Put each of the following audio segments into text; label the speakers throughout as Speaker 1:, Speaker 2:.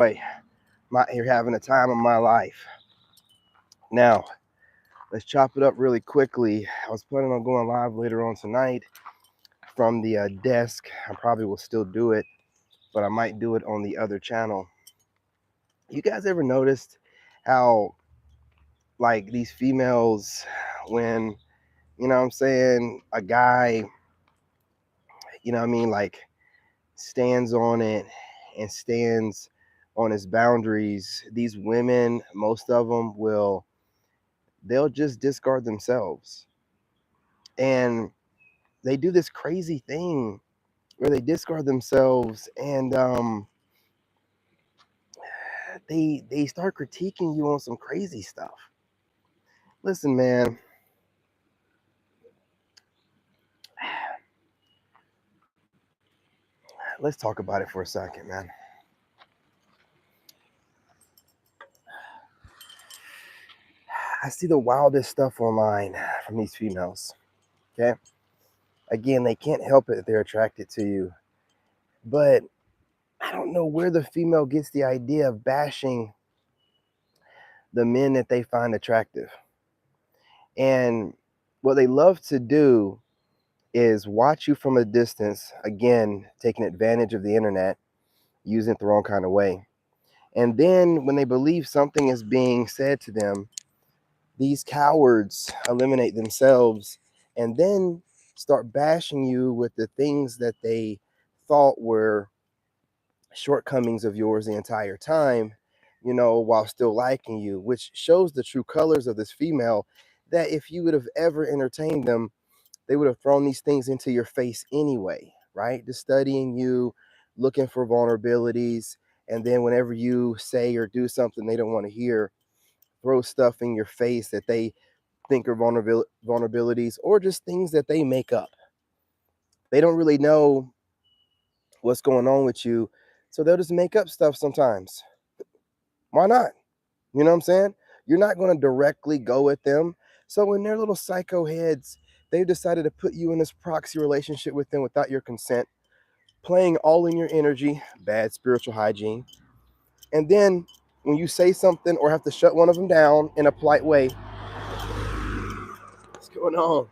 Speaker 1: Boy, I'm out here having a time of my life. Now, let's chop it up really quickly. I was planning on going live later on tonight from the desk. I probably will still do it, but I might do it on the other channel. You guys ever noticed how, like, these females, when, what I'm saying, a guy, what I mean, like, stands on it and stands on his boundaries, these women, most of them they'll just discard themselves. And they do this crazy thing where they discard themselves, and they start critiquing you on some crazy stuff. Listen, man, let's talk about it for a second, man. I see the wildest stuff online from these females. Okay, again, they can't help it that they're attracted to you, but I don't know where the female gets the idea of bashing the men that they find attractive. And what they love to do is watch you from a distance, again, taking advantage of the internet, using it the wrong kind of way. And then when they believe something is being said to them, these cowards eliminate themselves and then start bashing you with the things that they thought were shortcomings of yours the entire time, while still liking you, which shows the true colors of this female, that if you would have ever entertained them, they would have thrown these things into your face anyway, right? Just studying you, looking for vulnerabilities, and then whenever you say or do something they don't want to hear, throw stuff in your face that they think are vulnerabilities, or just things that they make up. They don't really know what's going on with you, so they'll just make up stuff sometimes. Why not? You know what I'm saying? You're not going to directly go at them. So in their little psycho heads, they've decided to put you in this proxy relationship with them without your consent, playing all in your energy, bad spiritual hygiene. And then when you say something or have to shut one of them down in a polite way, what's going on?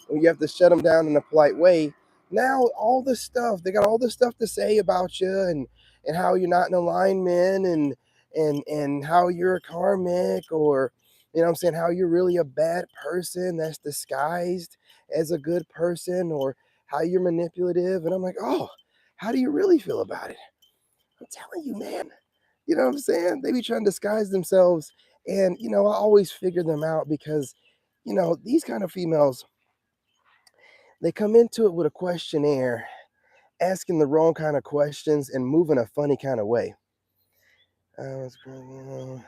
Speaker 1: When you have to shut them down in a polite way, now all this stuff, they got all this stuff to say about you, and how you're not in alignment, and how you're a karmic, or what I'm saying, how you're really a bad person that's disguised as a good person, or how you're manipulative. And I'm like, oh, how do you really feel about it? I'm telling you, man. You know what I'm saying? They be trying to disguise themselves. And, I always figure them out because, these kind of females, they come into it with a questionnaire, asking the wrong kind of questions and moving a funny kind of way. What's going on?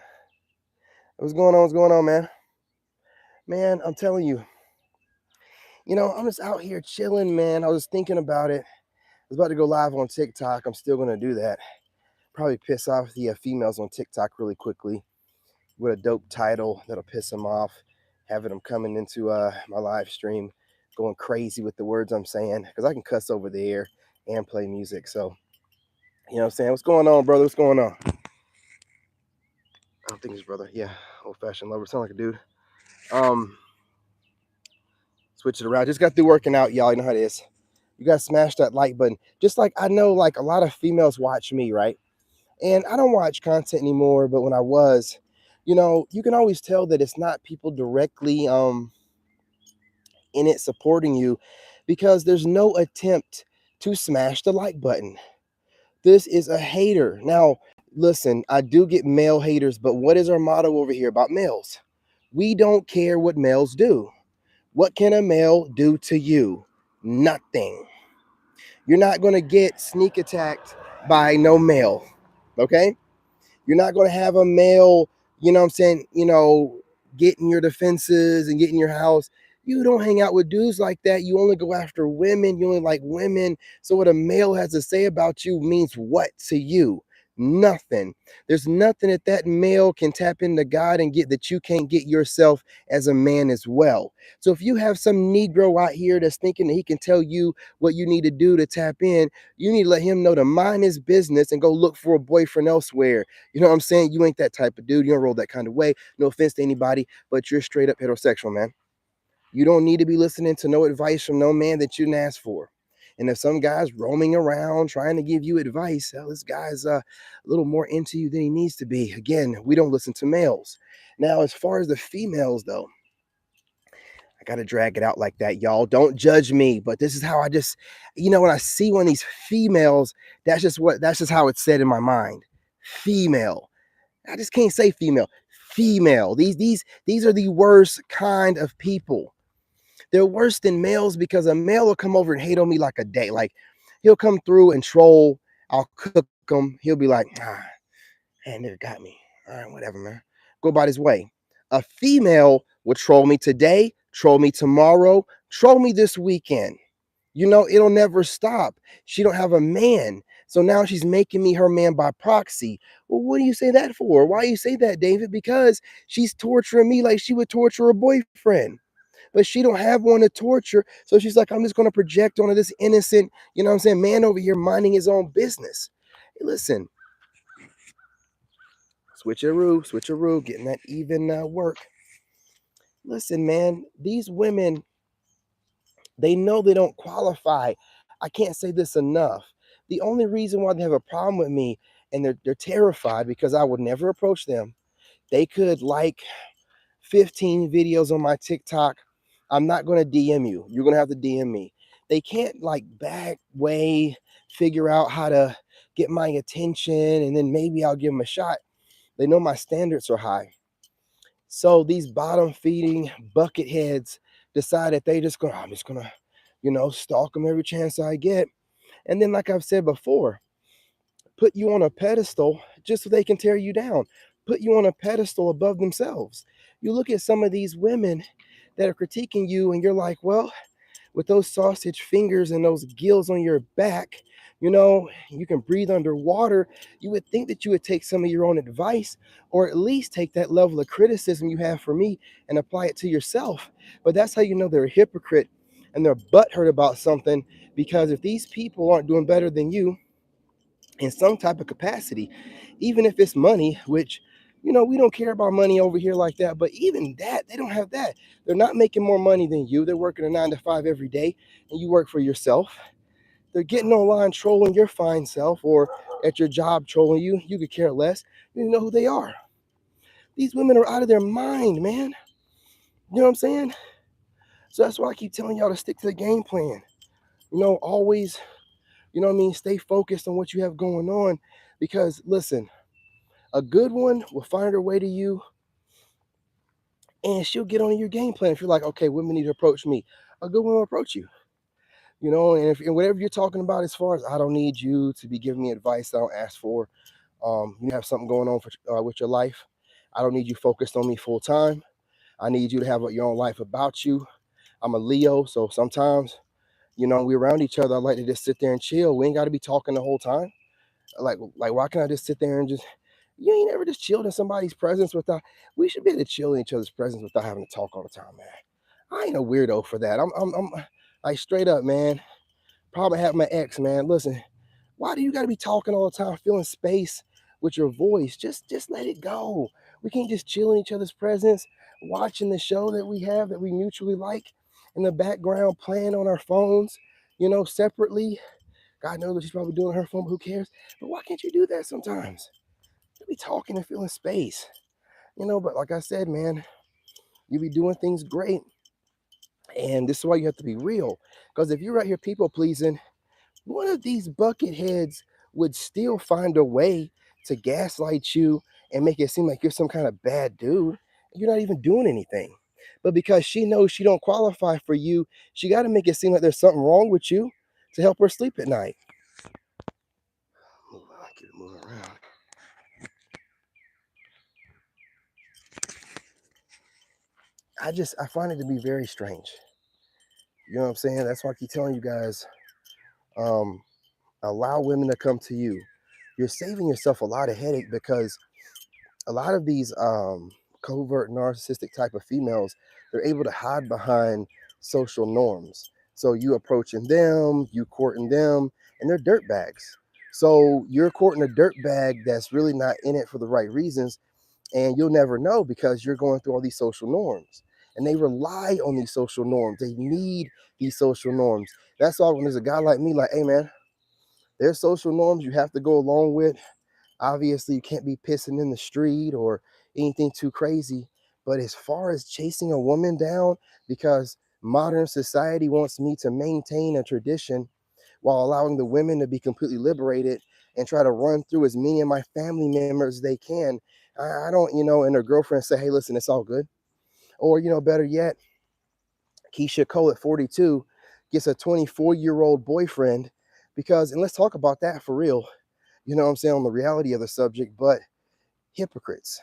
Speaker 1: What's going on? What's going on, man? Man, I'm telling you, I'm just out here chilling, man. I was thinking about it. I was about to go live on TikTok. I'm still going to do that. Probably piss off the females on TikTok really quickly with a dope title that'll piss them off, having them coming into my live stream, going crazy with the words I'm saying, because I can cuss over the air and play music. So, you know what I'm saying? What's going on, brother? What's going on? I don't think it's brother. Yeah, old-fashioned lover. Sound like a dude. Switch it around. Just got through working out, y'all. You know how it is. You got to smash that like button. Just like I know, like a lot of females watch me, right? And I don't watch content anymore, but when I was, you can always tell that it's not people directly in it supporting you, because there's no attempt to smash the like button. This is a hater. Now, listen, I do get male haters, but what is our motto over here about males? We don't care what males do. What can a male do to you? Nothing. You're not going to get sneak attacked by no male, okay? You're not going to have a male, get in your defenses and get in your house. You don't hang out with dudes like that. You only go after women. You only like women. So what a male has to say about you means what to you? Nothing. There's nothing that that male can tap into God and get that you can't get yourself as a man as well. So if you have some Negro out here that's thinking that he can tell you what you need to do to tap in, you need to let him know to mind his business and go look for a boyfriend elsewhere. You know what I'm saying? You ain't that type of dude. You don't roll that kind of way. No offense to anybody, but you're straight up heterosexual, man. You don't need to be listening to no advice from no man that you didn't ask for. And if some guy's roaming around trying to give you advice, hell, this guy's a little more into you than he needs to be. Again, we don't listen to males. Now, as far as the females, though, I got to drag it out like that, y'all. Don't judge me, but this is how I just, when I see one of these females, that's just how it's said in my mind. Female. I just can't say female. Female. These are the worst kind of people. They're worse than males because a male will come over and hate on me like a day. Like he'll come through and troll. I'll cook him. He'll be like, man, nigga got me. All right, whatever, man. Go about his way. A female will troll me today, troll me tomorrow, troll me this weekend. It'll never stop. She don't have a man. So now she's making me her man by proxy. Well, what do you say that for? Why you say that, David? Because she's torturing me like she would torture a boyfriend, but she don't have one to torture. So she's like, I'm just going to project onto this innocent, man over here minding his own business. Hey, listen, switcheroo, getting that even work. Listen, man, these women, they know they don't qualify. I can't say this enough. The only reason why they have a problem with me and they're terrified because I would never approach them. They could like 15 videos on my TikTok. I'm not going to DM you. You're going to have to DM me. They can't like back way figure out how to get my attention and then maybe I'll give them a shot. They know my standards are high. So these bottom feeding bucket heads decide that they just go, I'm just going to, stalk them every chance I get. And then, like I've said before, put you on a pedestal just so they can tear you down, put you on a pedestal above themselves. You look at some of these women that are critiquing you, and you're like, well, with those sausage fingers and those gills on your back, you can breathe underwater. You would think that you would take some of your own advice, or at least take that level of criticism you have for me and apply it to yourself. But that's how you know they're a hypocrite and they're butthurt about something, because if these people aren't doing better than you, in some type of capacity, even if it's money, which, we don't care about money over here like that, but even that, they don't have that. They're not making more money than you. They're working a 9 to 5 every day, and you work for yourself. They're getting online trolling your fine self, or at your job trolling you. You could care less. You know who they are. These women are out of their mind, man. You know what I'm saying? So that's why I keep telling y'all to stick to the game plan. Always, stay focused on what you have going on. Because listen, a good one will find her way to you, and she'll get on your game plan. If you're like, okay, women need to approach me, a good one will approach you. And whatever you're talking about, as far as I don't need you to be giving me advice I don't ask for. You have something going on with your life. I don't need you focused on me full time. I need you to have your own life about you. I'm a Leo, so sometimes, we around each other. I like to just sit there and chill. We ain't got to be talking the whole time. Like why can't I just sit there and just, you ain't never just chilled in somebody's presence without, we should be able to chill in each other's presence without having to talk all the time, man. I ain't a weirdo for that. I'm like straight up, man. Probably have my ex, man. Listen, why do you got to be talking all the time, filling space with your voice? Just let it go. We can't just chill in each other's presence, watching the show that we have that we mutually like in the background, playing on our phones, separately. God knows what she's probably doing on her phone, but who cares? But why can't you do that sometimes? You be talking and filling space, but like I said, man, you be doing things great. And this is why you have to be real. Because if you're out here people pleasing, one of these bucket heads would still find a way to gaslight you and make it seem like you're some kind of bad dude. You're not even doing anything. But because she knows she don't qualify for you, she got to make it seem like there's something wrong with you to help her sleep at night. I keep moving around. I find it to be very strange. You know what I'm saying? That's why I keep telling you guys, allow women to come to you. you're saving yourself a lot of headache, because a lot of these covert narcissistic type of females, they're able to hide behind social norms. So you approaching them, you courting them, and they're dirt bags. So you're courting a dirt bag that's really not in it for the right reasons, and you'll never know because you're going through all these social norms. And they rely on these social norms. They need these social norms. That's why when there's a guy like me, like, hey man, there's social norms you have to go along with. Obviously, you can't be pissing in the street or anything too crazy. But as far as chasing a woman down, because modern society wants me to maintain a tradition while allowing the women to be completely liberated and try to run through as many of my family members as they can. I don't, and her girlfriend say, hey, listen, it's all good. Or, better yet, Keisha Cole at 42 gets a 24-year-old boyfriend because, and let's talk about that for real, what I'm saying, on the reality of the subject, but hypocrites.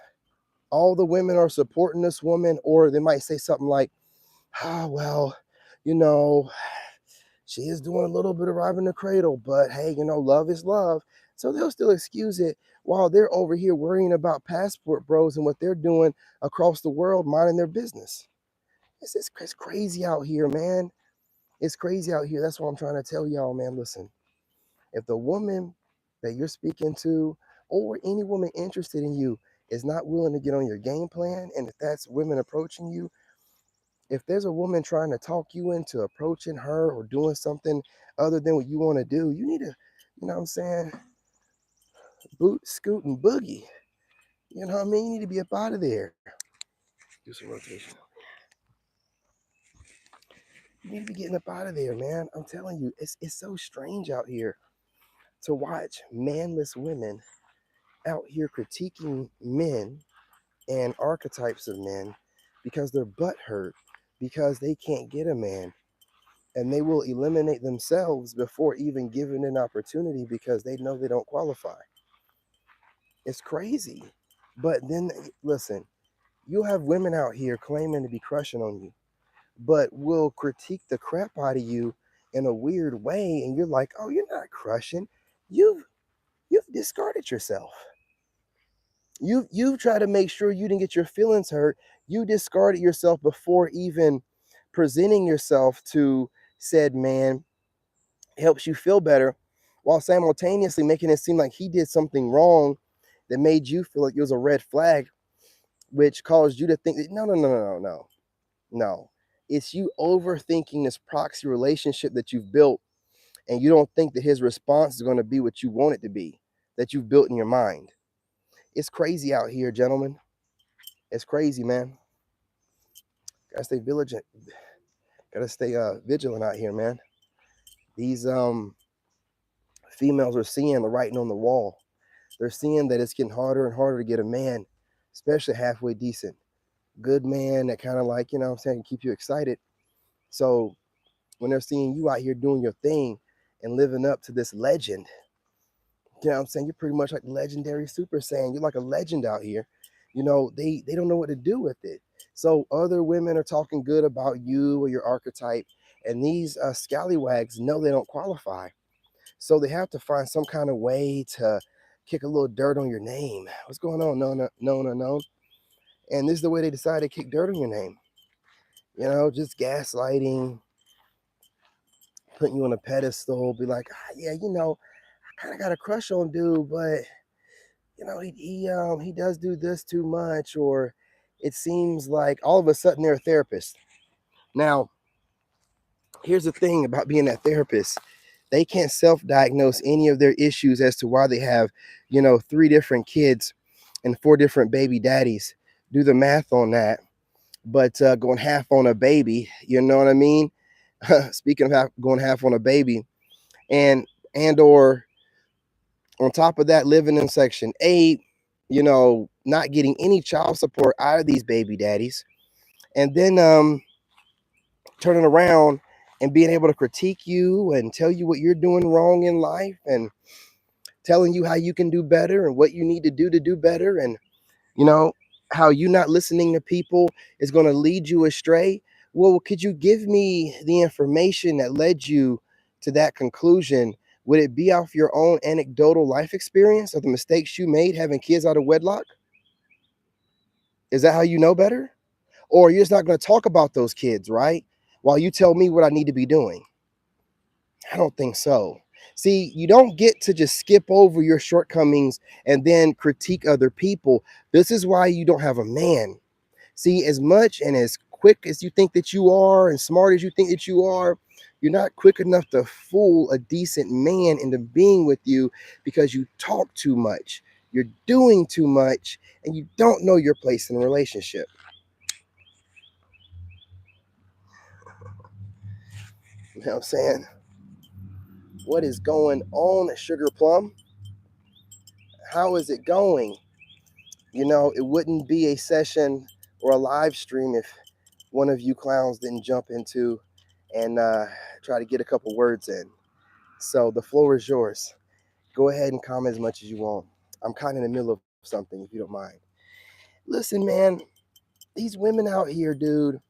Speaker 1: All the women are supporting this woman, or they might say something like, well, you know, she is doing a little bit of robbing the cradle, but hey, love is love. So they'll still excuse it while they're over here worrying about passport bros and what they're doing across the world, minding their business. It's crazy out here, man. It's crazy out here. That's what I'm trying to tell y'all, man. Listen, if the woman that you're speaking to, or any woman interested in you, is not willing to get on your game plan, and if that's women approaching you, if there's a woman trying to talk you into approaching her or doing something other than what you want to do, you need to, what I'm saying, boot, scoot, and boogie. You know what I mean? You need to be up out of there. Do some rotation. You need to be getting up out of there, man. I'm telling you, it's so strange out here to watch manless women out here critiquing men and archetypes of men because they're butthurt because they can't get a man, and they will eliminate themselves before even given an opportunity because they know they don't qualify. It's crazy. But then listen, you'll have women out here claiming to be crushing on you, but will critique the crap out of you in a weird way, and you're like, oh, you're not crushing. You've discarded yourself. You try to make sure you didn't get your feelings hurt. You discarded yourself before even presenting yourself to said man. Helps you feel better, while simultaneously making it seem like he did something wrong that made you feel like it was a red flag, which caused you to think that no. It's you overthinking this proxy relationship that you've built, and you don't think that his response is going to be what you want it to be, that you've built in your mind. It's crazy out here, gentlemen. It's crazy, man. Gotta stay vigilant. Gotta stay vigilant out here, man. These females are seeing the writing on the wall. They're seeing that it's getting harder and harder to get a man, especially halfway decent, good man that kind of like, what I'm saying, keep you excited. So when they're seeing you out here doing your thing and living up to this legend, what I'm saying, you're pretty much like the legendary Super Saiyan. You're like a legend out here. They don't know what to do with it. So other women are talking good about you or your archetype, and these scallywags know they don't qualify. So they have to find some kind of way to kick a little dirt on your name. What's going on? No. And this is the way they decide to kick dirt on your name. Just gaslighting, putting you on a pedestal, be like, yeah, I kind of got a crush on dude, but he does do this too much, or it seems like all of a sudden they're a therapist. Now, here's the thing about being that therapist. They can't self-diagnose any of their issues as to why they have, 3 different kids and 4 different baby daddies. Do the math on that. But going half on a baby, you know what I mean? Speaking of going half on a baby, and or on top of that, living in Section 8, not getting any child support out of these baby daddies, and then turning around and being able to critique you and tell you what you're doing wrong in life and telling you how you can do better and what you need to do better, and how you not listening to people is going to lead you astray. Well, could you give me the information that led you to that conclusion Would it be off your own anecdotal life experience of the mistakes you made having kids out of wedlock? Is that how you know better? Or you're just not going to talk about those kids, right? While you tell me what I need to be doing. I don't think so. See, you don't get to just skip over your shortcomings and then critique other people. This is why you don't have a man. See, as much and as quick as you think that you are and smart as you think that you are, you're not quick enough to fool a decent man into being with you because you talk too much, you're doing too much, and you don't know your place in a relationship. You know what I'm saying? What is going on, Sugar Plum? How is it going? It wouldn't be a session or a live stream if one of you clowns didn't jump into and try to get a couple words in. So the floor is yours. Go ahead and comment as much as you want. I'm kind of in the middle of something, if you don't mind. Listen, man, these women out here, dude,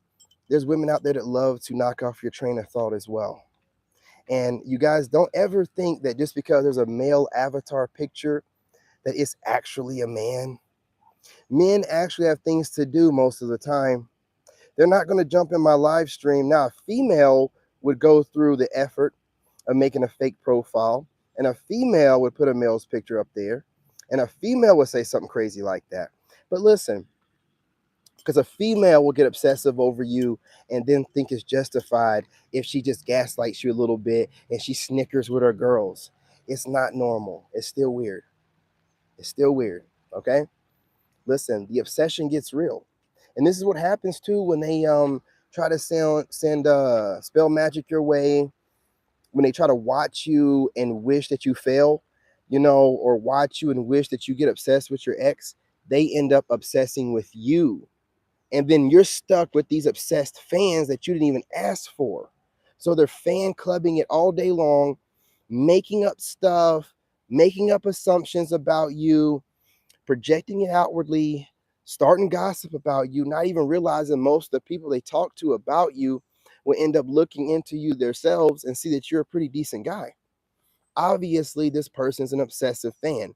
Speaker 1: there's women out there that love to knock off your train of thought as well. And you guys don't ever think that just because there's a male avatar picture that it's actually a man. Men actually have things to do most of the time. They're not going to jump in my live stream. Now, a female would go through the effort of making a fake profile, and a female would put a male's picture up there, and a female would say something crazy like that. But listen, because a female will get obsessive over you and then think it's justified if she just gaslights you a little bit and she snickers with her girls. It's not normal. It's still weird. It's still weird. Okay? Listen, the obsession gets real. And this is what happens too when they try to send spell magic your way, when they try to watch you and wish that you fail, or watch you and wish that you get obsessed with your ex. They end up obsessing with you. And then you're stuck with these obsessed fans that you didn't even ask for. So they're fan clubbing it all day long, making up stuff, making up assumptions about you, projecting it outwardly, starting gossip about you, not even realizing most of the people they talk to about you will end up looking into you themselves and see that you're a pretty decent guy. Obviously, this person's an obsessive fan.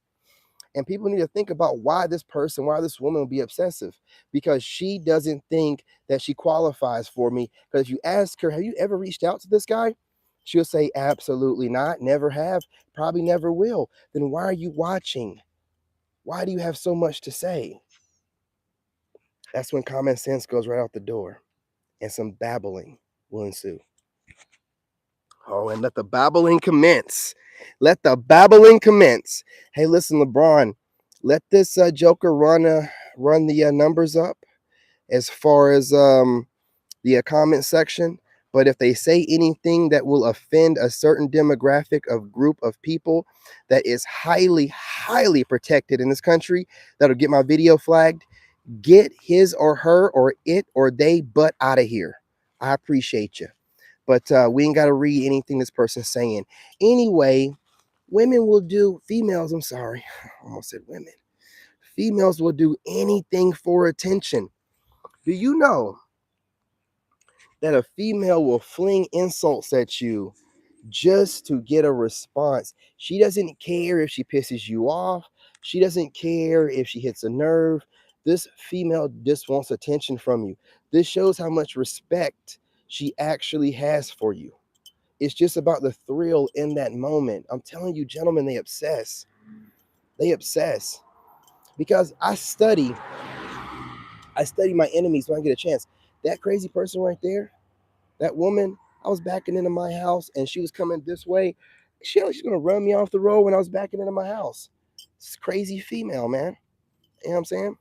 Speaker 1: And people need to think about why this woman will be obsessive, because she doesn't think that she qualifies for me. Because if you ask her, have you ever reached out to this guy? She'll say, absolutely not, never have, probably never will. Then why are you watching? Why do you have so much to say? That's when common sense goes right out the door and some babbling will ensue. Oh, and let the babbling commence. Let the babbling commence. Hey, listen, LeBron, let this Joker run the numbers up as far as the comment section. But if they say anything that will offend a certain demographic of group of people that is highly, highly protected in this country, that'll get my video flagged, get his or her or it or they butt out of here. I appreciate you. But we ain't got to read anything this person's saying. Anyway, females, I'm sorry, I almost said women. Females will do anything for attention. Do you know that a female will fling insults at you just to get a response? She doesn't care if she pisses you off. She doesn't care if she hits a nerve. This female just wants attention from you. This shows how much respect she actually has for you. It's just about the thrill in that moment. I'm telling you, gentlemen, they obsess. They obsess. Because I study my enemies when I get a chance. That crazy person right there, that woman, I was backing into my house and she was coming this way. She's gonna run me off the road when I was backing into my house. This crazy female, man. You know what I'm saying?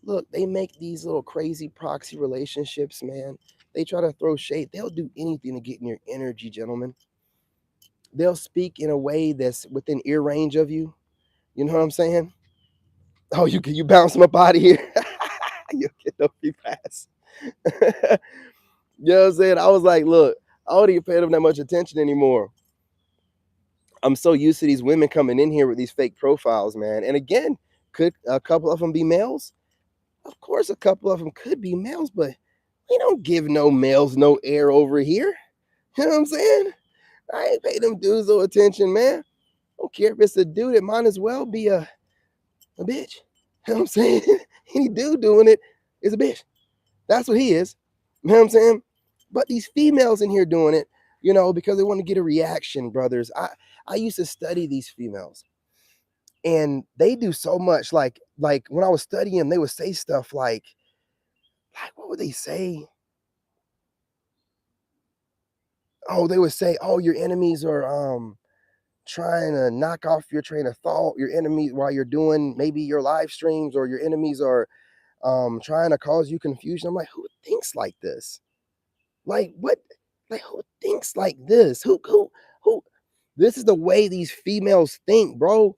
Speaker 1: Look, they make these little crazy proxy relationships, man. They try to throw shade. They'll do anything to get in your energy, gentlemen. They'll speak in a way that's within ear range of you. You know what I'm saying? Oh, you bounce them up out of here. You'll get no free pass. You know what I'm saying? I was like, look, I don't even pay them that much attention anymore. I'm so used to these women coming in here with these fake profiles, man. And again, could a couple of them be males? Of course, a couple of them could be males, but we don't give no males no air over here. You know what I'm saying? I ain't pay them dudes no attention, man. I don't care if it's a dude, it might as well be a bitch. You know what I'm saying? Any dude doing it is a bitch. That's what he is. You know what I'm saying? But these females in here doing it, because they want to get a reaction, brothers. I used to study these females, and they do so much. Like when I was studying them, they would say stuff like what would they say? Oh, they would say, "Oh, your enemies are trying to knock off your train of thought. Your enemies while you're doing maybe your live streams, or your enemies are trying to cause you confusion." I'm like, who thinks like this? Like what? Like who thinks like this? Who? This is the way these females think, bro.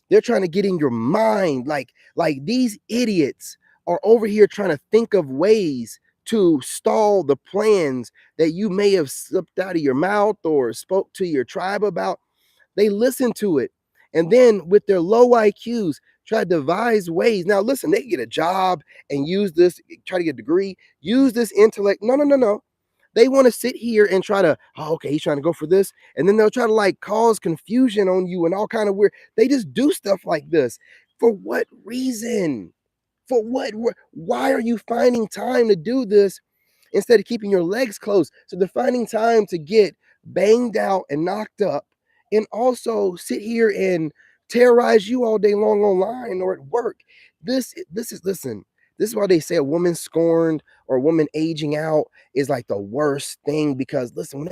Speaker 1: They're trying to get in your mind. Like these idiots are over here trying to think of ways to stall the plans that you may have slipped out of your mouth or spoke to your tribe about. They listen to it. And then with their low IQs, try to devise ways. Now, listen, they get a job and use this, try to get a degree, use this intellect. No, no, no, no. They want to sit here and try to, oh, okay, he's trying to go for this. And then they'll try to like cause confusion on you and all kind of weird. They just do stuff like this. For what reason? For what? Why are you finding time to do this instead of keeping your legs closed? So they're finding time to get banged out and knocked up and also sit here and terrorize you all day long online or at work. This is listen. This is why they say a woman scorned or a woman aging out is like the worst thing, because listen,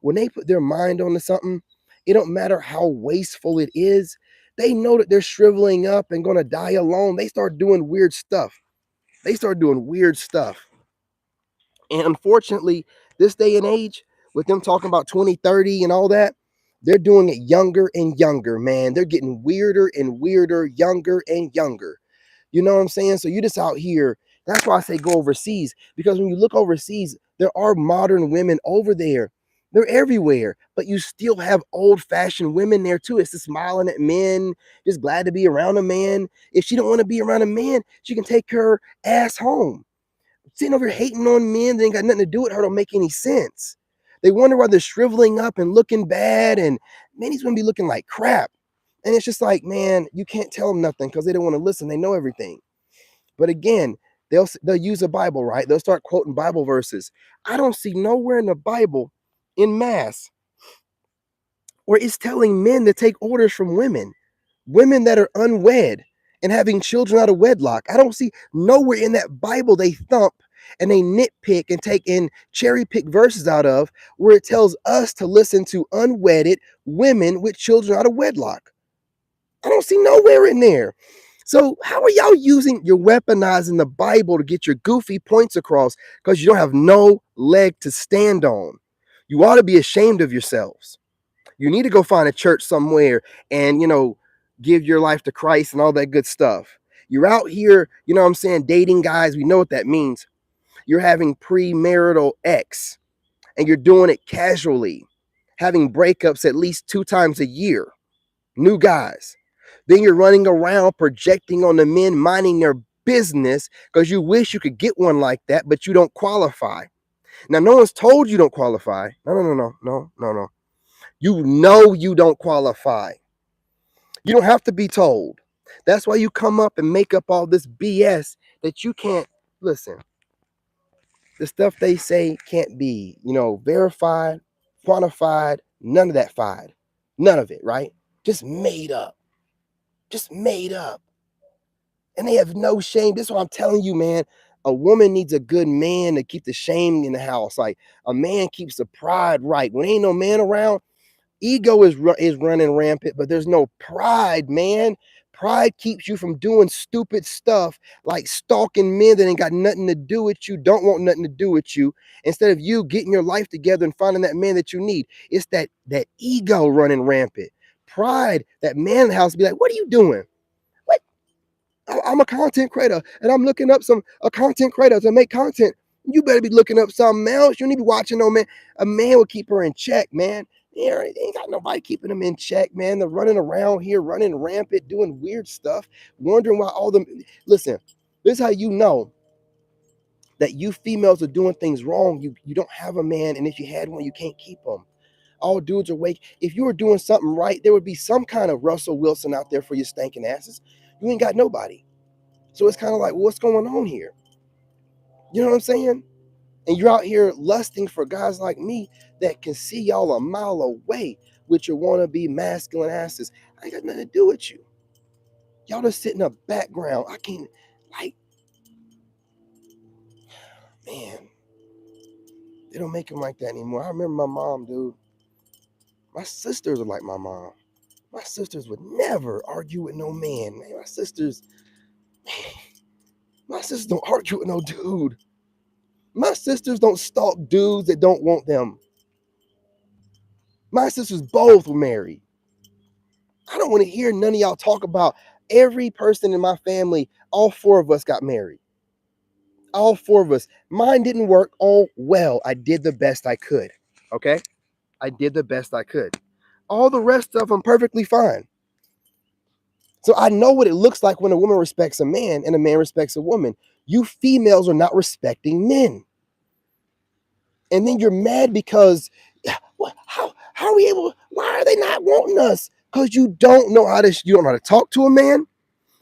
Speaker 1: when they put their mind onto something, it don't matter how wasteful it is. They know that they're shriveling up and gonna die alone. They start doing weird stuff. They start doing weird stuff. And unfortunately, this day and age, with them talking about 2030 and all that, they're doing it younger and younger, man. They're getting weirder and weirder, younger and younger. You know what I'm saying? So you just out here. That's why I say go overseas, because when you look overseas, there are modern women over there. They're everywhere, but you still have old fashioned women there too. It's just smiling at men, just glad to be around a man. If she don't want to be around a man, she can take her ass home. Sitting over here hating on men that ain't got nothing to do with her don't make any sense. They wonder why they're shriveling up and looking bad, and man, he's gonna be looking like crap. And it's just like, man, you can't tell them nothing because they don't want to listen. They know everything. But again, they'll use a Bible, right? They'll start quoting Bible verses. I don't see nowhere in the Bible, in mass, where it's telling men to take orders from women that are unwed and having children out of wedlock. I don't see nowhere in that Bible they thump and they nitpick and take in cherry pick verses out of where it tells us to listen to unwedded women with children out of wedlock. I don't see nowhere in there. So how are y'all you're weaponizing the Bible to get your goofy points across because you don't have no leg to stand on? You ought to be ashamed of yourselves. You need to go find a church somewhere and, give your life to Christ and all that good stuff. You're out here, you know what I'm saying, dating guys. We know what that means. You're having premarital X and you're doing it casually, having breakups at least 2 times a year. New guys. Then you're running around projecting on the men minding their business because you wish you could get one like that, but you don't qualify. Now, no one's told you don't qualify. No, no, no, no, no, no, no. You know you don't qualify. You don't have to be told. That's why you come up and make up all this BS that you can't listen. The stuff they say can't be, verified, quantified, none of that fied. None of it, right? Just made up. Just made up. And they have no shame. This is what I'm telling you, man. A woman needs a good man to keep the shame in the house. Like a man keeps the pride right. When ain't no man around, ego is running rampant, but there's no pride, man. Pride keeps you from doing stupid stuff like stalking men that ain't got nothing to do with you, don't want nothing to do with you. Instead of you getting your life together and finding that man that you need, it's that ego running rampant. Pride, that man in the house be like, what are you doing? What? I'm a content creator and I'm looking up a content creator to make content. You better be looking up something else. You need to be watching. No, man. A man will keep her in check, man. There ain't got nobody keeping them in check, man. They're running around here, running rampant, doing weird stuff, wondering why all them. Listen, this is how you know that you females are doing things wrong. You don't have a man, and if you had one, you can't keep them. all dudes are wake. If you were doing something right, there would be some kind of Russell Wilson out there for you stinking asses. You ain't got nobody. So it's kind of like, well, what's going on here? You know what I'm saying? And you're out here lusting for guys like me that can see y'all a mile away with your wannabe masculine asses. I ain't got nothing to do with you. Y'all just sit in the background. I can't, like, man, they don't make them like that anymore. I remember my mom, dude. My sisters are like my mom. My sisters would never argue with no man, man. My sisters don't argue with no dude. My sisters don't stalk dudes that don't want them. My sisters both were married. I don't want to hear none of y'all talk about every person in my family. All four of us got married. All four of us. Mine didn't work. Oh, well, I did the best I could. Okay? I did the best I could. All the rest of them perfectly fine. So I know what it looks like when a woman respects a man and a man respects a woman. You females are not respecting men. And then you're mad because how are we able, why are they not wanting us? Because you don't know how to talk to a man.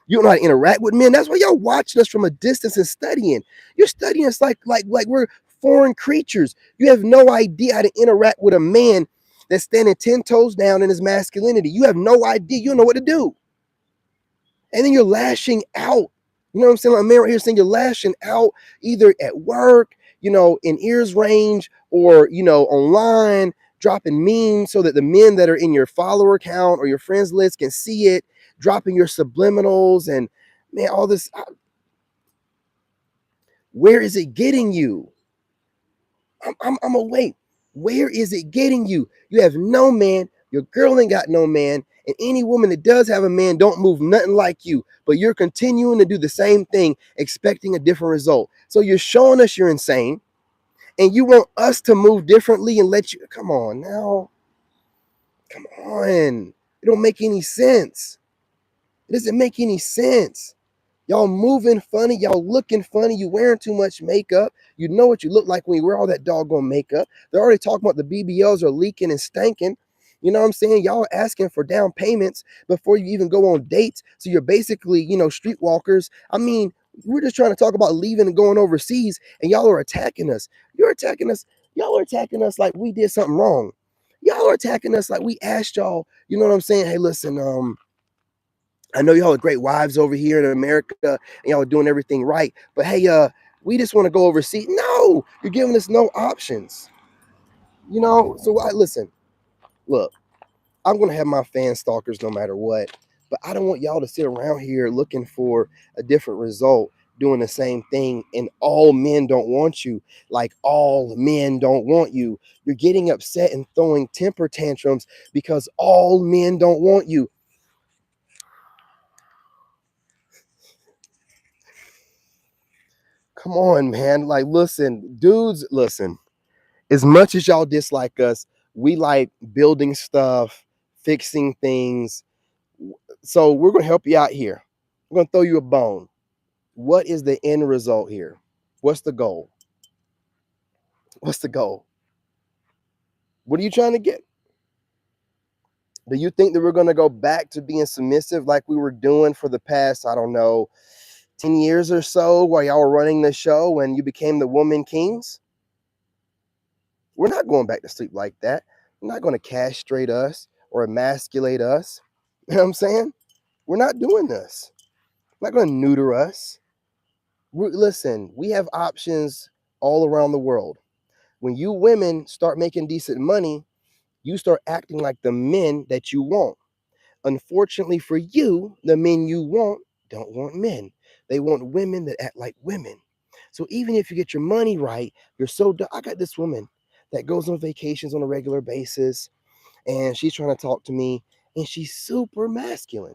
Speaker 1: You don't know how to interact with men. That's why y'all watching us from a distance and studying. You're studying us like we're foreign creatures. You have no idea how to interact with a man that's standing 10 toes down in his masculinity. You have no idea. You don't know what to do. And then you're lashing out. You know what I'm saying? Like a man right here saying you're lashing out either at work, in ears range, or, online, dropping memes so that the men that are in your follower count or your friends list can see it, dropping your subliminals and, man, all this. Where is it getting you? I'm awake. Where is it getting you? You have no man. Your girl ain't got no man. And any woman that does have a man don't move nothing like you. But you're continuing to do the same thing, expecting a different result. So you're showing us you're insane. And you want us to move differently and let you. Come on now. Come on. It don't make any sense. It doesn't make any sense. Y'all moving funny, y'all looking funny, you wearing too much makeup. You know what you look like when you wear all that doggone makeup. They're already talking about the BBLs are leaking and stanking. You know what I'm saying? Y'all are asking for down payments before you even go on dates. So you're basically, streetwalkers. I mean, we're just trying to talk about leaving and going overseas, and y'all are attacking us. You're attacking us. Y'all are attacking us like we did something wrong. Y'all are attacking us like we asked y'all, you know what I'm saying? Hey, listen, I know y'all are great wives over here in America and y'all are doing everything right. But hey, we just want to go overseas. No, you're giving us no options. So listen, look, I'm gonna have my fan stalkers no matter what. But I don't want y'all to sit around here looking for a different result, doing the same thing, and all men don't want you. Like all men don't want you. You're getting upset and throwing temper tantrums because all men don't want you. Come on, man. Like, listen, dudes, listen. As much as y'all dislike us, we like building stuff, fixing things. So we're going to help you out here. We're going to throw you a bone. What is the end result here? What's the goal? What's the goal? What are you trying to get? Do you think that we're going to go back to being submissive like we were doing for the past, I don't know, 10 years or so while y'all were running the show when you became the woman kings? We're not going back to sleep like that. We're not going to castrate us or emasculate us. You know what I'm saying? We're not doing this. We're not going to neuter us. Listen, we have options all around the world. When you women start making decent money, you start acting like the men that you want. Unfortunately for you, the men you want don't want men. They want women that act like women. So even if you get your money right, you're so I got this woman that goes on vacations on a regular basis, and she's trying to talk to me, and she's super masculine.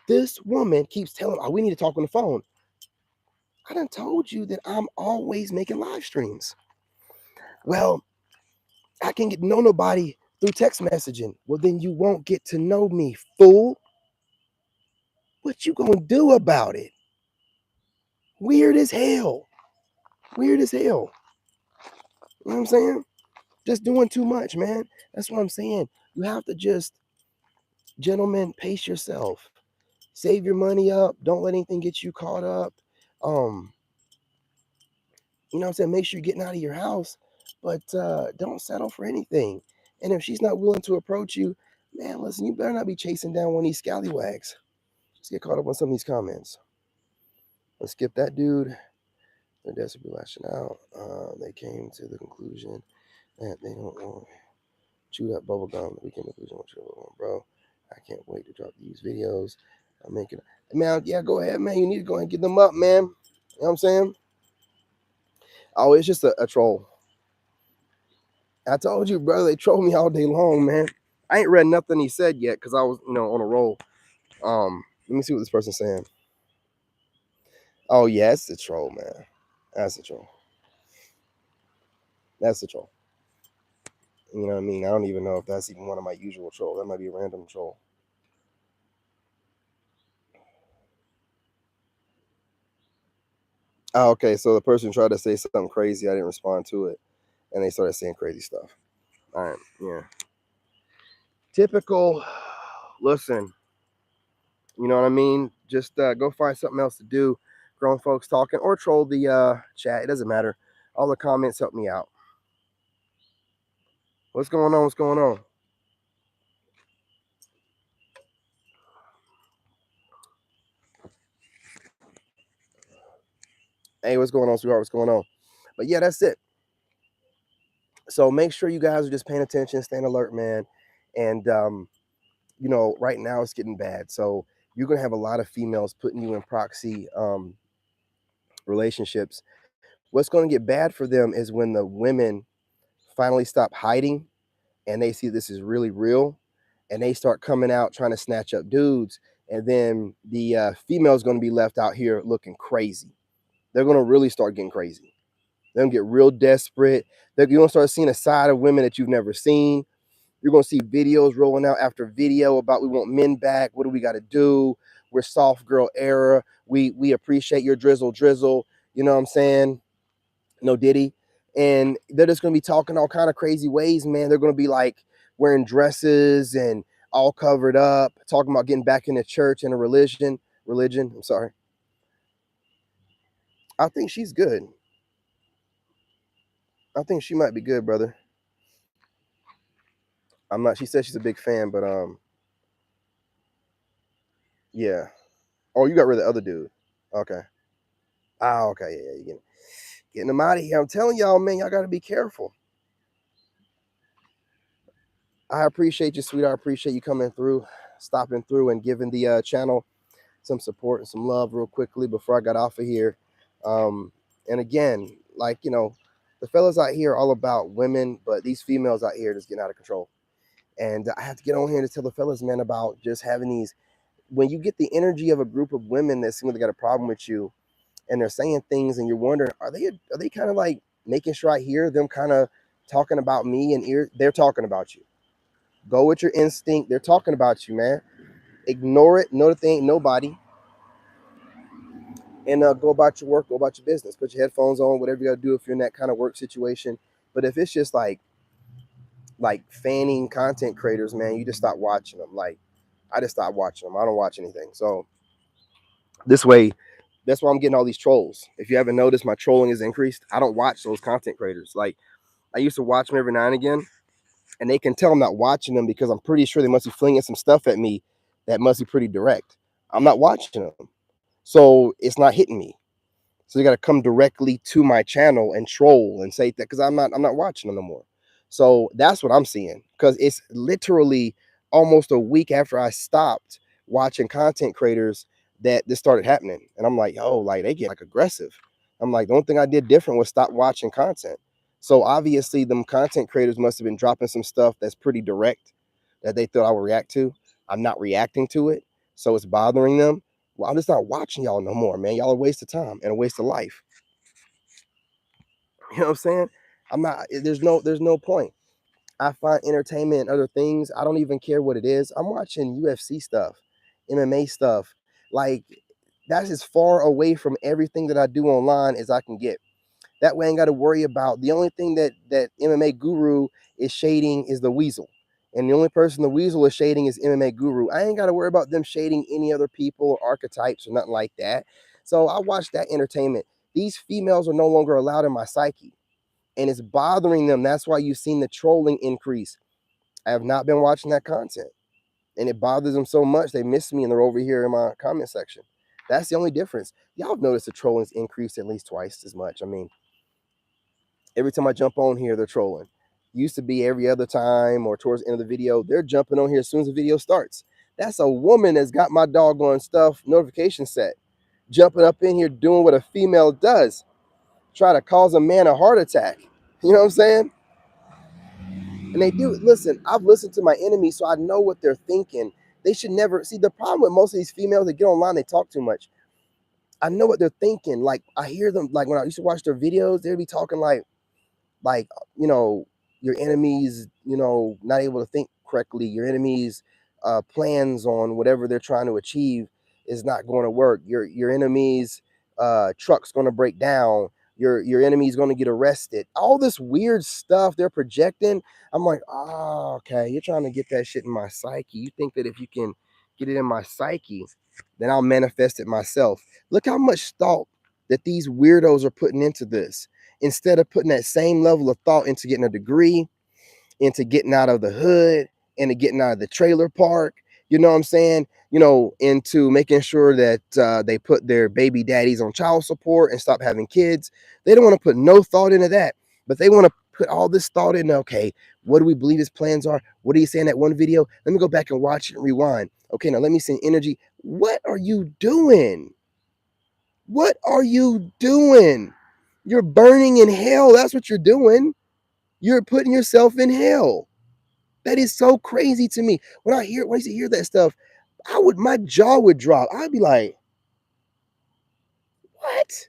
Speaker 1: This woman keeps telling, oh, we need to talk on the phone. I done told you that I'm always making live streams. Well, I can get to know nobody through text messaging. Well, then you won't get to know me, fool. What you gonna do about it? Weird as hell. Weird as hell. You know what I'm saying? just doing too much, man. That's what I'm saying. You have to just, gentlemen, pace yourself. Save your money up. Don't let anything get you caught up. Um, you know what I'm saying? Make sure you're getting out of your house, but don't settle for anything. And if she's not willing to approach you, man, listen, you better not be chasing down one of these scallywags. Let's get caught up on some of these comments. Let's skip that dude. They're desperately lashing out. They came to the conclusion that they don't want chew that bubble gum. We came to the conclusion what you want, bro. I can't wait to drop these videos. I'm making, man, yeah, go ahead, man. You need to go ahead and get them up, man. You know what I'm saying? Oh, it's just a troll. I told you, brother, they troll me all day long, man. I ain't read nothing he said yet because I was, on a roll. Let me see what this person's saying. Oh, yeah, it's a troll, man. That's a troll. That's a troll. You know what I mean? I don't even know if that's even one of my usual trolls. That might be a random troll. Oh, okay. So the person tried to say something crazy. I didn't respond to it. And they started saying crazy stuff. All right. Yeah. Typical. Listen, you know what I mean? Just go find something else to do. Grown folks talking or troll the chat. It doesn't matter. All the comments help me out. What's going on? What's going on? Hey, what's going on, sweetheart? What's going on? But yeah, that's it. So make sure you guys are just paying attention, staying alert, man. And right now it's getting bad. So you're gonna have a lot of females putting you in proxy relationships. What's gonna get bad for them is when the women finally stop hiding and they see this is really real and they start coming out trying to snatch up dudes. And then the female is gonna be left out here looking crazy. They're gonna really start getting crazy. They're gonna get real desperate. You're gonna start seeing a side of women that you've never seen. You're gonna see videos rolling out after video about we want men back. What do we got to do? We're soft girl era. We appreciate your drizzle. You know what I'm saying? No Diddy, and they're just gonna be talking all kind of crazy ways, man. They're gonna be like wearing dresses and all covered up, talking about getting back into church and a religion. Religion. I'm sorry. I think she's good. I think she might be good, brother. I'm not. She said she's a big fan, but yeah. Oh, you got rid of the other dude. Okay. Ah, okay. Yeah, you getting them out of here. I'm telling y'all, man, y'all got to be careful. I appreciate you, sweetheart. I appreciate you coming through, stopping through, and giving the channel some support and some love real quickly before I got off of here. And again, like the fellas out here are all about women, but these females out here just getting out of control. And I have to get on here to tell the fellas, man, about just having these. When you get the energy of a group of women that seem like they got a problem with you, and they're saying things, and you're wondering, are they kind of like making sure I hear them kind of talking about me and they're talking about you. Go with your instinct. They're talking about you, man. Ignore it. Know that they ain't nobody, and go about your work. Go about your business. Put your headphones on. Whatever you got to do if you're in that kind of work situation. But if it's just like fanning content creators, man, you just stop watching them. Like I just stopped watching them. I don't watch anything. So this way, that's why I'm getting all these trolls. If you haven't noticed, my trolling has increased. I don't watch those content creators. Like I used to watch them every now and again, and they can tell I'm not watching them because I'm pretty sure they must be flinging some stuff at me that must be pretty direct. I'm not watching them, so it's not hitting me. So they got to come directly to my channel and troll and say that because I'm not watching them no more. So that's what I'm seeing because it's literally almost a week after I stopped watching content creators that this started happening, and I'm like, oh, like they get like aggressive. I'm like, the only thing I did different was stop watching content. So obviously, them content creators must have been dropping some stuff that's pretty direct that they thought I would react to. I'm not reacting to it, so it's bothering them. Well, I'm just not watching y'all no more, man. Y'all are a waste of time and a waste of life. You know what I'm saying? I'm not. There's no point. I find entertainment and other things. I don't even care what it is. I'm watching UFC stuff, MMA stuff. Like that's as far away from everything that I do online as I can get. That way I ain't got to worry about, the only thing that MMA Guru is shading is the Weasel. And the only person the Weasel is shading is MMA Guru. I ain't got to worry about them shading any other people or archetypes or nothing like that. So I watch that entertainment. These females are no longer allowed in my psyche, and it's bothering them. That's why you've seen the trolling increase. I have not been watching that content, and it bothers them so much they miss me and they're over here in my comment section. That's the only difference. Y'all have noticed the trolling's increased at least twice as much. I mean, every time I jump on here, they're trolling. Used to be every other time or towards the end of the video, they're jumping on here as soon as the video starts. That's a woman that's got my doggone stuff notification set, jumping up in here doing what a female does, try to cause a man a heart attack. You know what I'm saying? And they do. Listen, I've listened to my enemies, so I know what they're thinking. They should never see the problem with most of these females that get online, they talk too much. I know what they're thinking. Like, I hear them, like when I used to watch their videos, they'd be talking like you know, your enemies, you know, not able to think correctly, your enemies plans on whatever they're trying to achieve is not going to work, your enemies truck's going to break down, your enemy's going to get arrested, all this weird stuff they're projecting. I'm like, oh, okay, you're trying to get that shit in my psyche. You think that if you can get it in my psyche, then I'll manifest it myself. Look how much thought that these weirdos are putting into this, instead of putting that same level of thought into getting a degree, into getting out of the hood, into getting out of the trailer park, you know what I'm saying? You know, into making sure that they put their baby daddies on child support and stop having kids. They don't want to put no thought into that, but they want to put all this thought in. Okay, what do we believe his plans are? What are you saying in that one video? Let me go back and watch it and rewind. Okay, now let me send energy. What are you doing? What are you doing? You're burning in hell. That's what you're doing. You're putting yourself in hell. That is so crazy to me. When I used to hear that stuff, my jaw would drop. I'd be like, what?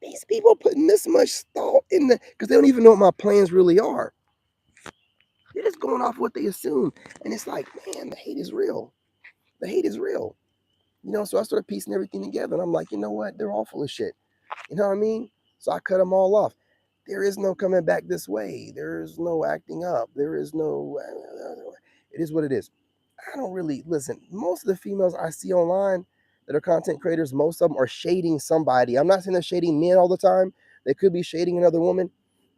Speaker 1: These people putting this much thought in because they don't even know what my plans really are. They're just going off what they assume. And it's like, man, the hate is real. The hate is real. You know, so I started piecing everything together. And I'm like, you know what? They're all full of shit. You know what I mean? So I cut them all off. There is no coming back this way. There is no acting up. There is no, it is what it is. I don't really, listen, most of the females I see online that are content creators, most of them are shading somebody. I'm not saying they're shading men all the time. They could be shading another woman,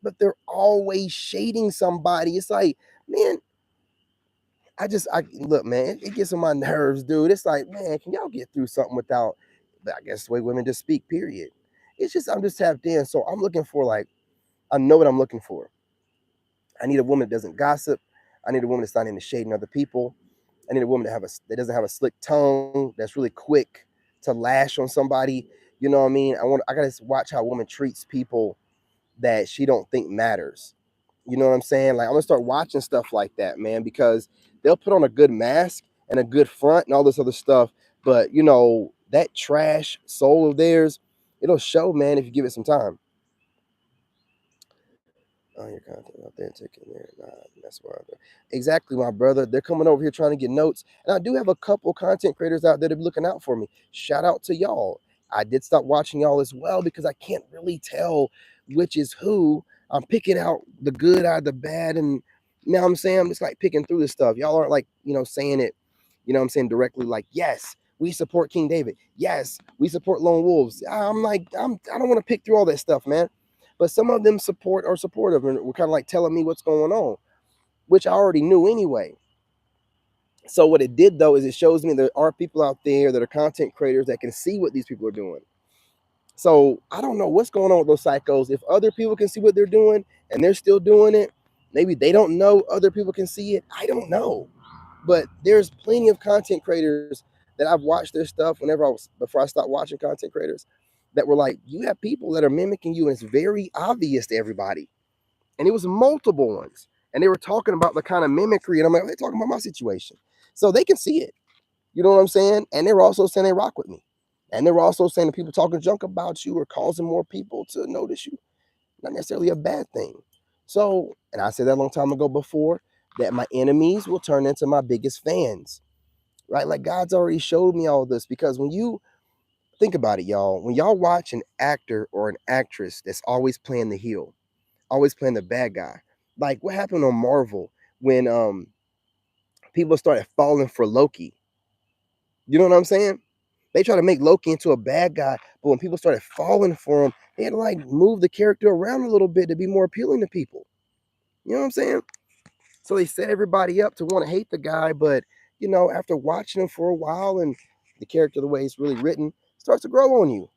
Speaker 1: but they're always shading somebody. It's like, man, I look, man, it gets on my nerves, dude. It's like, man, can y'all get through something without, I guess, the way women just speak, period. It's just, I'm just tapped in. So I'm looking for, like, I know what I'm looking for. I need a woman that doesn't gossip. I need a woman that's not into shading other people. I need a woman that doesn't have a slick tongue, that's really quick to lash on somebody. You know what I mean? I gotta watch how a woman treats people that she don't think matters. You know what I'm saying? Like, I'm gonna start watching stuff like that, man, because they'll put on a good mask and a good front and all this other stuff, but you know, that trash soul of theirs, it'll show, man, if you give it some time. Oh, your content authentic in there. Nah, that's why. Exactly, my brother. They're coming over here trying to get notes. And I do have a couple content creators out there that are looking out for me. Shout out to y'all. I did stop watching y'all as well because I can't really tell which is who. I'm picking out the good out of the bad. And you know what I'm saying? I'm just like picking through this stuff. Y'all aren't like, you know, saying it, you know what I'm saying, directly like, yes, we support King David. Yes, we support Lone Wolves. I'm like, I don't want to pick through all that stuff, man. But some of them are supportive and were kind of like telling me what's going on, which I already knew anyway. So what it did though is it shows me there are people out there that are content creators that can see what these people are doing. So I don't know what's going on with those psychos. If other people can see what they're doing and they're still doing it, maybe they don't know other people can see it. I don't know. But there's plenty of content creators that I've watched their stuff before I stopped watching content creators that were like, you have people that are mimicking you and it's very obvious to everybody. And it was multiple ones. And they were talking about the kind of mimicry. And I'm like, they're talking about my situation. So they can see it. You know what I'm saying? And they were also saying they rock with me. And they were also saying that people talking junk about you are causing more people to notice you. Not necessarily a bad thing. So, and I said that a long time ago before, that my enemies will turn into my biggest fans. Right? Like God's already showed me all this because when you think about it, y'all. When y'all watch an actor or an actress that's always playing the heel, always playing the bad guy, like what happened on Marvel when people started falling for Loki. You know what I'm saying? They try to make Loki into a bad guy, but when people started falling for him, they had to like move the character around a little bit to be more appealing to people. You know what I'm saying? So they set everybody up to want to hate the guy, but after watching him for a while and the character, the way it's really written, starts to grow on you.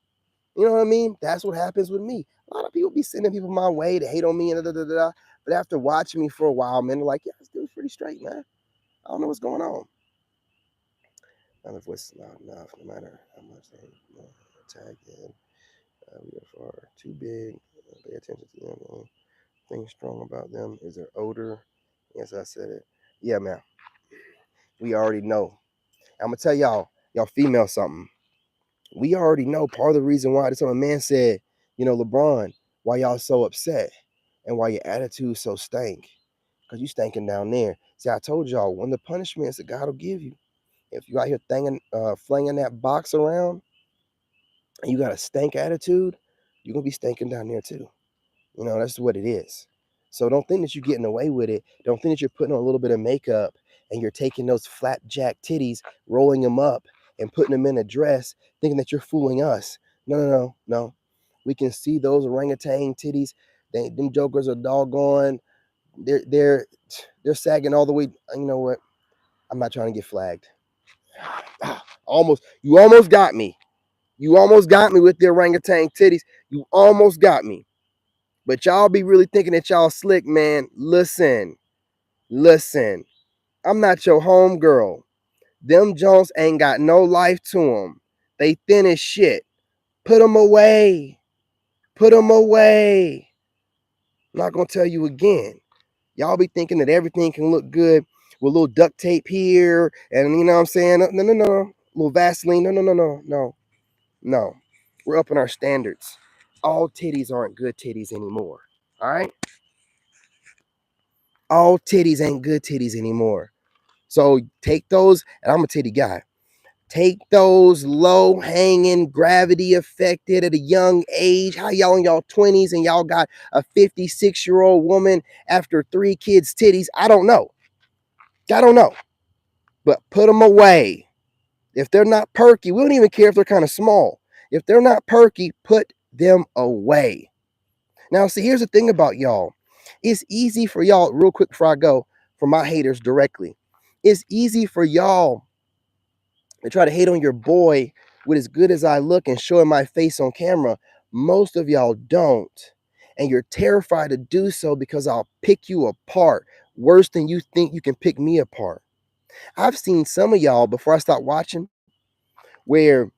Speaker 1: You know what I mean? That's what happens with me. A lot of people be sending people my way to hate on me and da da da da. But after watching me for a while, man, they're like, yeah, this dude's pretty straight, man. I don't know what's going on. Now the voice is loud enough, no matter how much they tag in. We are far too big. Pay attention to them. The only thing strong about them is their odor. Yes, I said it. Yeah, man. We already know. I'm gonna tell y'all female something. We already know part of the reason why this other man said, LeBron, why y'all so upset and why your attitude so stank. Because you stinking down there. See, I told y'all one of the punishments that God will give you. If you out here flinging that box around and you got a stank attitude, you're gonna be stinking down there too. That's what it is. So don't think that you're getting away with it. Don't think that you're putting on a little bit of makeup and you're taking those flapjack titties, rolling them up and putting them in a dress, thinking that you're fooling us. No, no, no, no. We can see those orangutan titties. Them jokers are doggone. They're sagging all the way. You know what? I'm not trying to get flagged. You almost got me. You almost got me with the orangutan titties. You almost got me. But y'all be really thinking that y'all slick, man. Listen. I'm not your homegirl. Them Jones ain't got no life to them. They thin as shit. Put them away. Put them away. I'm not going to tell you again. Y'all be thinking that everything can look good with a little duct tape here and you know what I'm saying? No, no, no. A little Vaseline. No, no, no, no, no. No. We're upping our standards. All titties aren't good titties anymore. All right? All titties ain't good titties anymore. So take those, and I'm a titty guy. Take those low hanging, gravity affected at a young age. How y'all in y'all 20s and y'all got a 56-year-old woman after 3 kids' titties? I don't know. But put them away. If they're not perky, we don't even care if they're kind of small. If they're not perky, put them away. Now, see, here's the thing about y'all. It's easy for y'all, real quick before I go, for my haters directly. It's easy for y'all to try to hate on your boy with as good as I look and showing my face on camera. Most of y'all don't. And you're terrified to do so because I'll pick you apart worse than you think you can pick me apart. I've seen some of y'all before I stopped watching where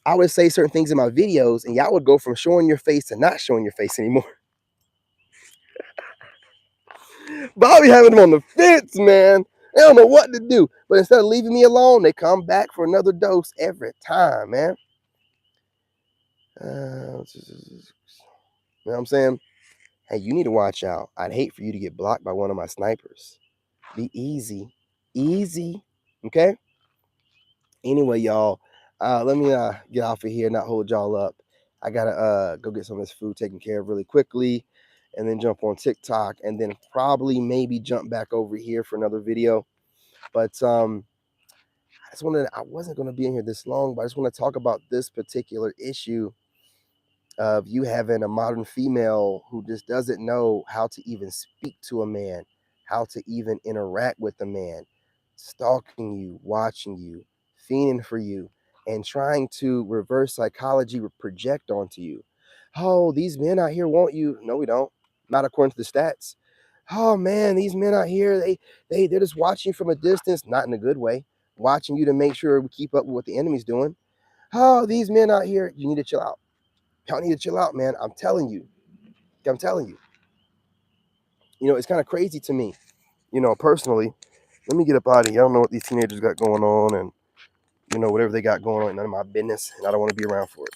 Speaker 1: I would say certain things in my videos and y'all would go from showing your face to not showing your face anymore. Bobby having them on the fence, man. They don't know what to do. But instead of leaving me alone, they come back for another dose every time, man. You know what I'm saying? Hey, you need to watch out. I'd hate for you to get blocked by one of my snipers. Be easy. Easy. Okay? Anyway, y'all, let me get off of here, not hold y'all up. I gotta go get some of this food taken care of really quickly and then jump on TikTok and then probably maybe jump back over here for another video. But I wasn't gonna be in here this long, but I just want to talk about this particular issue of you having a modern female who just doesn't know how to even speak to a man, how to even interact with a man, stalking you, watching you, fiending for you, and trying to reverse psychology project onto you. Oh, these men out here want you. No, we don't. Not according to the stats. Oh man, these men out here, they're just watching you from a distance, not in a good way, watching you to make sure we keep up with what the enemy's doing. Oh, these men out here, you need to chill out. Y'all need to chill out, man. I'm telling you. It's kind of crazy to me, personally. Let me get up out of here. I don't know what these teenagers got going on, and whatever they got going on, none of my business, and I don't want to be around for it.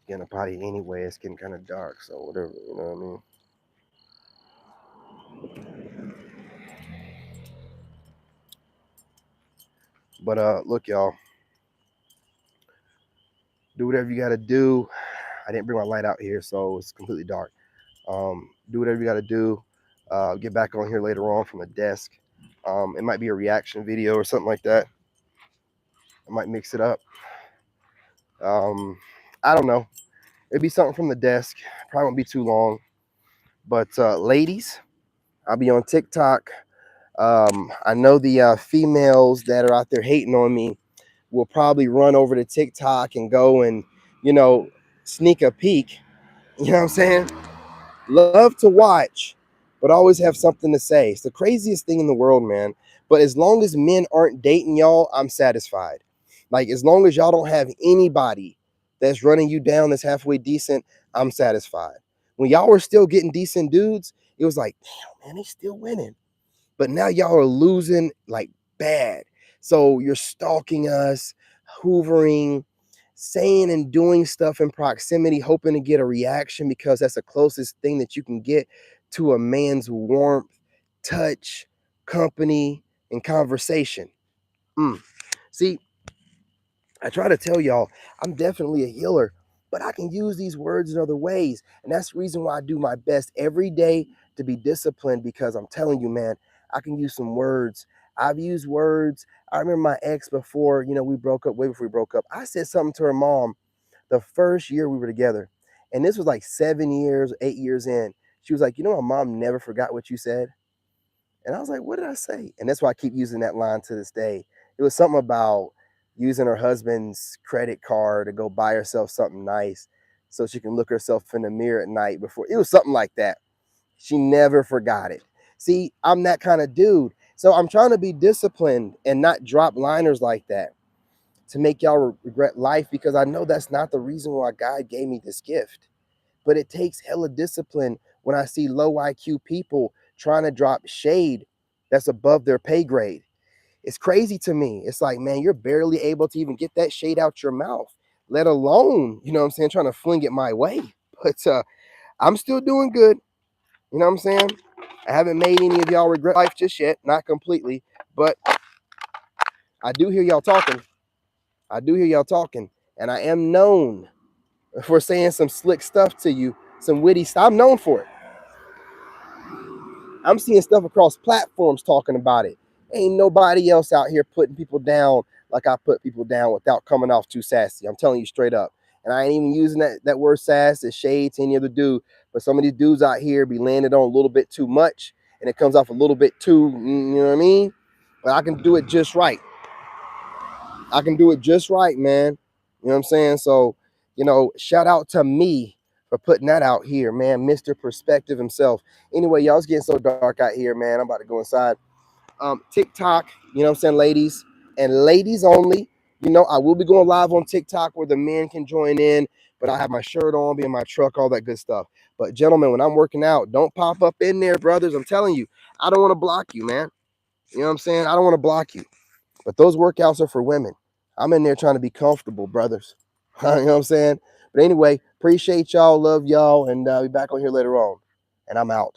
Speaker 1: Getting up out of here anyway. It's getting kind of dark, so whatever. You know what I mean? But look, y'all, do whatever you got to do. I didn't bring my light out here, so it's completely dark. Do whatever you got to do. Get back on here later on from the desk. It might be a reaction video or something like that. I might mix it up. I don't know. It'd be something from the desk. Probably won't be too long. But ladies, I'll be on TikTok. I know the females that are out there hating on me will probably run over to TikTok and go and, you know, sneak a peek. You know what I'm saying? Love to watch, but always have something to say. It's the craziest thing in the world, man. But as long as men aren't dating y'all, I'm satisfied. Like, as long as y'all don't have anybody that's running you down that's halfway decent, I'm satisfied. When y'all were still getting decent dudes, it was like, damn, man, they still winning. But now y'all are losing like bad. So you're stalking us, hoovering, saying and doing stuff in proximity, hoping to get a reaction because that's the closest thing that you can get to a man's warmth, touch, company, and conversation. See, I try to tell y'all, I'm definitely a healer, but I can use these words in other ways. And that's the reason why I do my best every day to be disciplined, because I'm telling you, man, I can use some words. I've used words. I remember my ex before, we broke up, way before we broke up. I said something to her mom the first year we were together. And this was like 7 years, 8 years in. She was like, my mom never forgot what you said. And I was like, what did I say? And that's why I keep using that line to this day. It was something about using her husband's credit card to go buy herself something nice so she can look herself in the mirror at night before. It was something like that. She never forgot it. See, I'm that kind of dude. So I'm trying to be disciplined and not drop liners like that to make y'all regret life, because I know that's not the reason why God gave me this gift. But it takes hella discipline when I see low IQ people trying to drop shade that's above their pay grade. It's crazy to me. It's like, man, you're barely able to even get that shade out your mouth, let alone, trying to fling it my way. But I'm still doing good. You know what I'm saying? I haven't made any of y'all regret life just yet, not completely, but I do hear y'all talking. And I am known for saying some slick stuff to you, some witty stuff. I'm known for it. I'm seeing stuff across platforms talking about it. Ain't nobody else out here putting people down like I put people down without coming off too sassy. I'm telling you straight up. And I ain't even using that word sass as shade to any other dude. But some of these dudes out here be landing on a little bit too much, and it comes off a little bit too, you know what I mean? But I can do it just right. Man. You know what I'm saying? So, shout out to me for putting that out here, man. Mr. Perspective himself. Anyway, y'all, it's getting so dark out here, man. I'm about to go inside. TikTok, you know what I'm saying, ladies, and ladies only. I will be going live on TikTok where the men can join in, but I have my shirt on, be in my truck, all that good stuff. But gentlemen, when I'm working out, don't pop up in there, brothers. I'm telling you, I don't want to block you, man. You know what I'm saying? I don't want to block you. But those workouts are for women. I'm in there trying to be comfortable, brothers. You know what I'm saying? But anyway, appreciate y'all, love y'all, and be back on here later on. And I'm out.